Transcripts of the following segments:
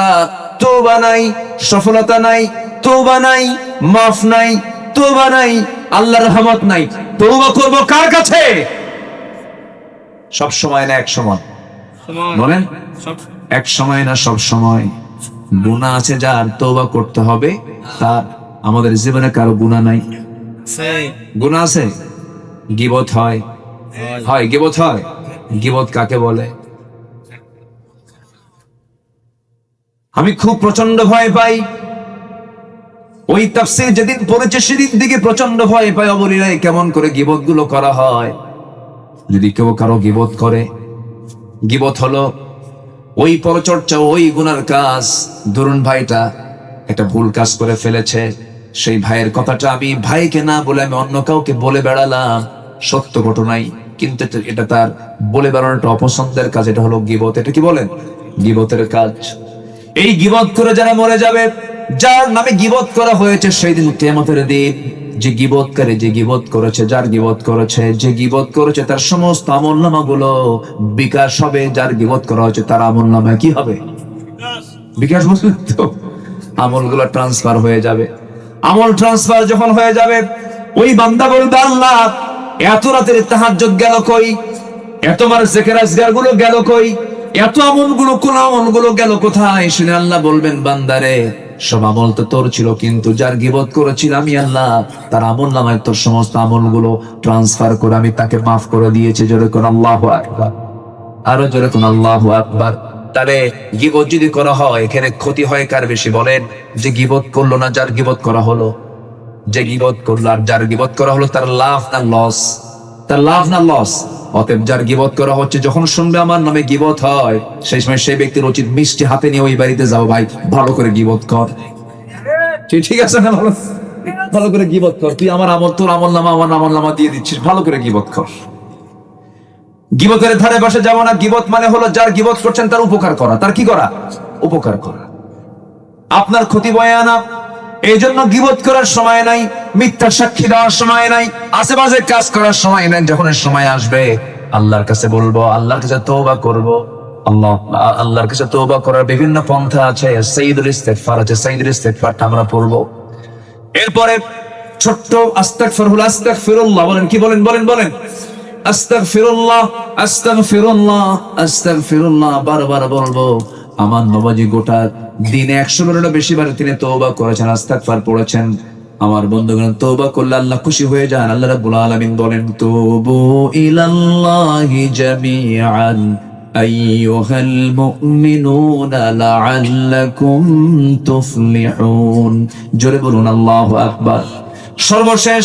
তারা তওবা নাই, সফলতা নাই, তওবা নাই, মাফ নাই, তওবা নাই, আল্লাহর রহমত নাই। তওবা করব কার কাছে? সব সময় না এক সময়? বলেন, এক সময় না সব সময়? গুনাহ আছে যার, তওবা করতে হবে তার। আমাদের জীবনে কারো গুনাহ নাই? গুনাহ আছে? গীবত হয়, হয় গীবত হয়। গীবত কাকে বলে? আমি খুব প্রচন্ড ভয় পাই, ওই তাফসীর যেদিন পড়েছে সেদিন থেকে প্রচন্ড ভয় পাই। অবলীলায় কেমন করে গীবত গুলো করা হয়। যদি কেউ কারো গীবত করে, গীবত হলো ওই পরচর্চা, ওই গুনার কাজ। ধরুন ভাইটা একটা ভুল কাজ করে ফেলেছে, সেই ভাইয়ের কথাটা আমি ভাইকে না বলে আমি অন্য কাউকে বলে বেড়ালাম, সত্য ঘটনাই, কিন্তু এটা তার বলে বেড়ানোটা অপছন্দের কাজ। এটা হলো গীবত। এটা কি বলেন? গীবতের কাজ। এই গীবত করে যারা মরে যাবে, যার নামে গীবত করা হয়েছে, সেই দিন কিয়ামতের দিন যে গীবতকারী, যে গীবত করেছে, যার গীবত করেছে, যে গীবত করেছে, তার সমস্ত আমলনামাগুলো বিকাশ হবে। যার গীবত করা হয়েছে তার আমলনামায় কি হবে? বিকাশ। বুঝলেন তো? আমলগুলো ট্রান্সফার হয়ে যাবে। আমল ট্রান্সফার যখন হয়ে যাবে, ওই বান্দা বলবে, আল্লাহ এত রাতের তাহাজ্জুদ গেল কই, এত মার জিকির আজগার গুলো গেল কই, এত আমলগুলো, কোন আমলগুলো গেল কোথায়? শুনে আল্লাহ বলবেন, বান্দারে সব আমল তো তোর ছিল, কিন্তু যার গীবত করেছিল আমি আল্লাহ, তার আমলনামায় তোর সমস্ত আমলগুলো ট্রান্সফার করে আমি তাকে মাফ করে দিয়েছি। জোরে কোন আল্লাহু আকবার। আরো জোরে কোন আল্লাহু আকবার। তাহলে গীবত যদি করা হয়, এখানে ক্ষতি হয় কার বেশি বলেন? যে গীবত করলো না যার গীবত করা হলো? যে গীবত করলো আর যার গীবত করা হলো, তার লাভ না লস? তার লাভ না লস? অতএব যার গীবত করা হচ্ছে, যখন শুনবে আমার নামে গীবত হয়, সেই সময় সেই ব্যক্তির উচিত মিষ্টি হাতে নিয়ে ওই বাড়িতে যাও, ভাই ভালো করে গীবত কর। ঠিক আছে না? ভালো ভালো করে গীবত কর। তুই আমার আমল, তোর আমল নামা আমার আমল নামা দিয়ে দিচ্ছিস, ভালো করে গীবত কর। গীবতের ধারে বসে যাব না। গীবত মানে হলো যার গীবত করছেন তার উপকার করা। তার কি করা? উপকার করা, আপনার ক্ষতি বয়ে আনা। এই জন্য গীবত করার সময় নাই, মিথ্যা সাক্ষী দেওয়ার সময় নাই, আশেপাশে কাজ করার সময় নাই। যখন সময় আসবে আল্লাহর কাছে বলবো, আল্লাহর কাছে তওবা করব। আল্লাহর কাছে তওবা করার বিভিন্ন পন্থা আছে। সাইয়্যিদুল ইস্তিগফার আছে, সাইয়্যিদুল ইস্তিগফারটা আমরা পড়বো। এরপরে ছোট্ট আস্তাগফিরুল্লাহ, আস্তাগফিরুল্লাহ বলেন। কি বলেন? বলেন বলেন, আস্তাগফিরুল্লাহ, আস্তাগফিরুল্লাহ, আস্তাগফিরুল্লাহ বারবার বলবো। আমার নবী গোটা দিনে 100 বারেরও বেশি বার তিনি তওবা করেছেন, ইস্তিগফার পড়েছেন। আমার বন্ধুগণ, তওবা করলে আল্লাহ খুশি হয়ে যান। আল্লাহ রাব্বুল আলামিন বলেন, তুবু ইলাল্লাহি জামিআন আইয়ুহাল মুমিনুনা লাআল্লাকুম তুফলিহুন। জোরে বলুন আল্লাহু আকবার। সর্বশেষ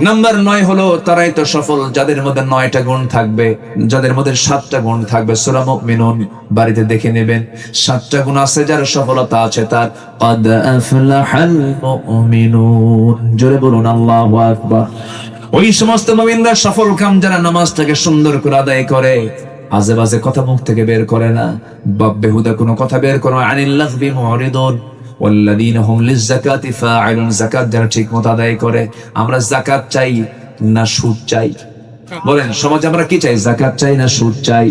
নাম্বার 9 হলো, তারাই তো সফল যাদের মধ্যে 9টা গুণ থাকবে, যাদের মধ্যে 7টা গুণ থাকবে। সূরা মুমিনুন বাড়িতে দেখে নেবেন, 7টা গুণ আছে যার সফলতা আছে তার। ক্বাদ আফলাহাল মুমিনুন। জোরে বলুন আল্লাহু আকবার। ওই সমস্ত মুমিনরা সফল কাম যারা নামাজটাকে সুন্দর করে আদায় করে, আজে বাজে কথা মুখ থেকে বের করে না, বেহুদা কোনো কথা বের করে না। আনিল লাগবি মুরিদুন ওয়াল্লাযীনা হুম লিয-যাকাতি ফাঈলুন। যাকাত যারা ঠিকমতো আদায় করে। আমরা যাকাত চাই না সুদ চাই? বলেন, সমাজে আমরা কি চাই? যাকাত চাই না সুদ চাই?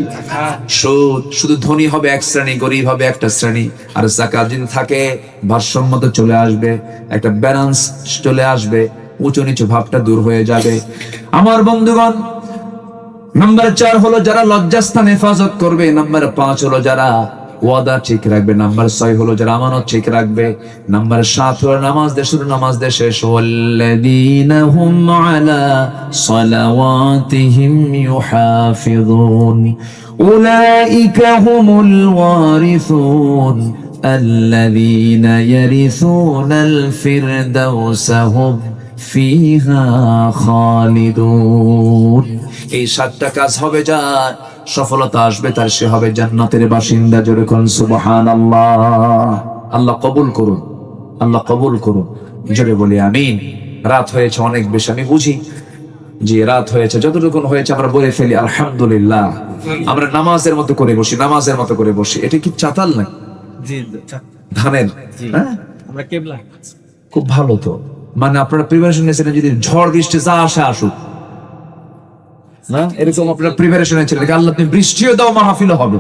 সুদ শুধু ধনী হবে এক শ্রেণী, গরিব হবে একটা শ্রেণী। আর যাকাত যদি থাকে, ভারসাম্য চলে আসবে, একটা ব্যালেন্স চলে আসবে, উঁচু নিচু ভাবটা দূর হয়ে যাবে। আমার বন্ধুগণ, নাম্বার 4 হলো যারা লজ্জাস্থান হেফাজত করবে। নাম্বার 5 হলো যারা ওয়াদা ঠিক রাখবে। নাম্বার 6 হলো যারা আমানত ঠিক রাখবে। নাম্বার 7 হলো নামাজ শুরু, নামাজ শেষ। ওয়াল্লাযীনা হুম আলা সালাওয়াতিহিম ইউহাফিযুন উলাইকা হুমুল ওয়ারিসুন আল্লাযীনা ইয়ারিসুনাল ফিরদাউসা হুম ফিহা খালিদুন। এই 7টা কাজ হবে যার, সফলতা আসবে তার, সে হবে জান্নাতের বাসিন্দা। জোরে কোন সুবহানাল্লাহ। আল্লাহ কবুল করুন, আল্লাহ কবুল করুন। জোরে বলি আমিন। রাত হয়েছে অনেক বেশি, আমি বুঝি যে রাত হয়েছে, যতটুকু হয়েছে আমরা বলে ফেলি আলহামদুলিল্লাহ। আমরা নামাজের মতো করে বসি, নামাজের মতো করে বসি। এটা কি চাতাল না? জি, ধানের। হ্যাঁ, আমরা কিবলা। খুব ভালো তো, মানে আপনারা প্রিপারেশন নিয়েছেন, যদি ঝড় বৃষ্টি যা আসে আসুক না, এরকম আপনারা প্রিপারেশন নিয়েছিলেন। আল্লাহ তুমি বৃষ্টিও দাও, মাহফিলও হবে।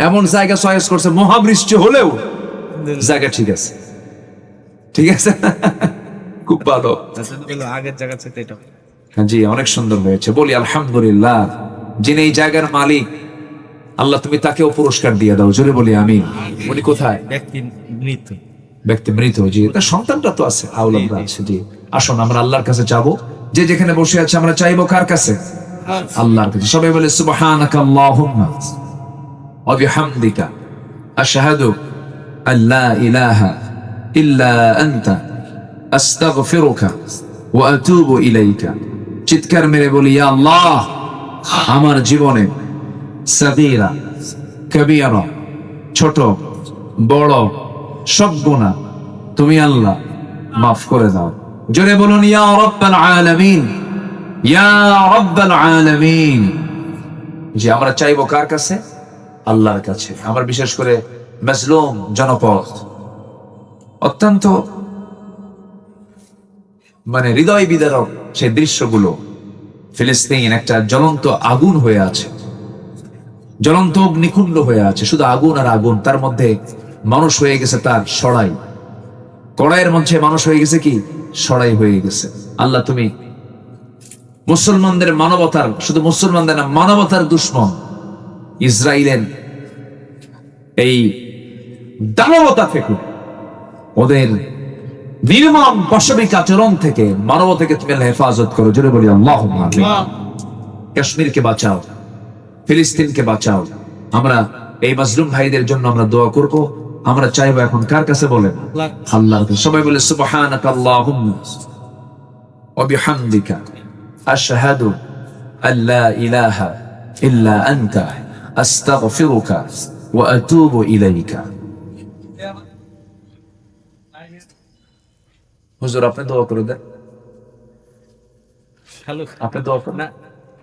এমন জায়গা চয়েস করছে, মহাবৃষ্টি হলেও জায়গা ঠিক আছে, ঠিক আছে, খুব ভালো। আগের জায়গা থেকে এটা জি, অনেক সুন্দর হয়েছে। বলি আলহামদুলিল্লাহ। যিনি এই জায়গার মালিক, আল্লাহ তুমি তাকেও পুরস্কার দিয়ে দাও। জোরে বলি আমিন। উনি কোথায়? ব্যক্তি মৃত। ব্যক্তি মৃত। জি, তার সন্তানটা তো আছে, আওলাদরা আছে। জি, আসুন আমরা আল্লাহর কাছে চাবো। যে যেখানে বসে আছে আমরা চাইবো কার কাছে? আল্লাহর কাছে। সবাই বলে সুবহানাকা আল্লাহুম্মা ওয়া বিহামদিকা আশহাদু আল্লা ইলাহা ইল্লা আনতা আস্তাগফিরুকা ওয়া আতুবু ইলাইকা। চিৎকার মেরে বলি, ইয়া আল্লাহ, আমার জীবনে সাগীরা কবীরা, ছোট বড় সব গুনাহ তুমি আল্লাহ মাফ করে দাও। জোরে বলুন, ইয়া রাব্বাল আলামিন, ইয়া রাব্বাল আলামিন। যে আমরা চাইবো কার কাছে? আল্লাহর কাছে। আমার বিশেষ করে মাজলুম জনপদ, অত্যন্ত হৃদয় বিদারক সেই দৃশ্যগুলো। ফিলিস্তিন একটা জ্বলন্ত আগুন হয়ে আছে, জ্বলন্ত অগ্নিকুণ্ড হয়ে আছে, শুধু আগুন আর আগুন। তার মধ্যে মানুষ হয়ে গেছে তার সড়াই, কড়াইয়ের মধ্যে মানুষ হয়ে গেছে কি? সড়াই হয়ে গেছে। আল্লাহ তুমি মুসলমানদের মানবতার, শুধু মুসলমানদের না, মানবতার দুশ্মন ইসরায়েলের এই দানবতা থেকে, ওদের নির্মম পাশবিক আচরণ থেকে, মানবতাকে তুমি হেফাজত করো। জোরে বলি আল্লাহুম্মা আমিন। কাশ্মীরকে বাঁচাও, ফিলিস্তিনকে বাঁচাও। আমরা এই মাজলুম ভাইদের জন্য আমরা দোয়া করব। আমরা চাইবো এখন কার কাছে? বলেন আল্লাহর কাছে। সবাই বলে সুবহানাকা আল্লাহুম্মা ওয়া বিহামদিকা আশহাদু আল্লা ইলাহা ইল্লা আনতা আস্তাগফিরুকা ওয়া আতুবু ইলাইকা। হুজুর আপনি দোয়া করে দেন। হ্যালো, আপনি দোয়া করেন না,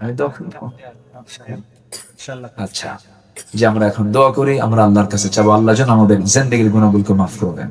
আমি দোয়া করি। ইনশাআল্লাহ। আচ্ছা, যে আমরা এখন দোয়া করি, আমরা আল্লাহর কাছে চাবো আল্লাহ যেন আমাদের জিন্দেগীর গুনাহগুলোকে মাফ করবেন।